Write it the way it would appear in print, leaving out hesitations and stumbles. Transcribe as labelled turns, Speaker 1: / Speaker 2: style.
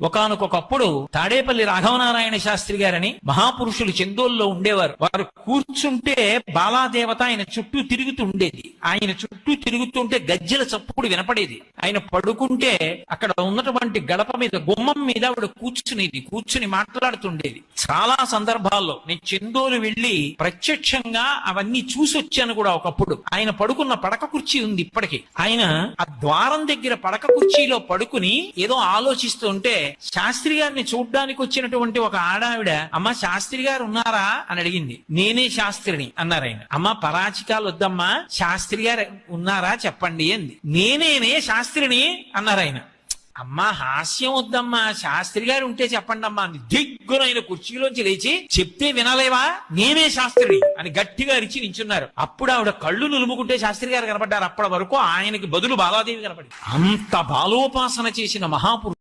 Speaker 1: ఒకానొకప్పుడు తాడేపల్లి రాఘవనారాయణ శాస్త్రి గారని మహాపురుషులు చెందోల్లో ఉండేవారు. వారు కూర్చుంటే బాలాదేవత ఆయన చుట్టూ తిరుగుతూ ఉండేది. ఆయన చుట్టూ తిరుగుతుంటే గజ్జెల చప్పుడు వినపడేది. ఆయన పడుకుంటే అక్కడ ఉన్నటువంటి గడప మీద, గుమ్మం మీద ఆవిడ కూర్చుని మాట్లాడుతుండేది. చాలా సందర్భాల్లో నేను చెందోలు వెళ్లి ప్రత్యక్షంగా అవన్నీ చూసి వచ్చాను కూడా. ఒకప్పుడు ఆయన పడుకున్న పడక కుర్చీ ఉంది ఇప్పటికీ. ఆయన ఆ ద్వారం దగ్గర పడక కుర్చీలో పడుకుని ఏదో ఆలోచిస్తుంటే శాస్త్రి గారిని చూడ్డానికి వచ్చినటువంటి ఒక ఆడావిడ, అమ్మ శాస్త్రి గారు ఉన్నారా అని అడిగింది. నేనే శాస్త్రిని అన్నారు ఆయన. అమ్మ పరాచికాలు వద్దమ్మా, శాస్త్రి గారు ఉన్నారా చెప్పండి అంది. నేనేనే శాస్త్రిని అన్నారు ఆయన. అమ్మా హాస్యం వద్దమ్మా, శాస్త్రి గారు ఉంటే చెప్పండి అమ్మా అని దిగ్గున ఆయన కుర్చీలోంచి లేచి, చెప్తే వినాలేవా, నేనే శాస్త్రిని అని గట్టిగా అరిచి నించున్నారు. అప్పుడు ఆవిడ కళ్ళు నులుముకుంటే శాస్త్రి గారు కనపడ్డారు. అప్పటి వరకు ఆయనకి బదులు బాలాదేవి కనపడింది. అంత బాలోపాసన చేసిన మహాపురుషుడు.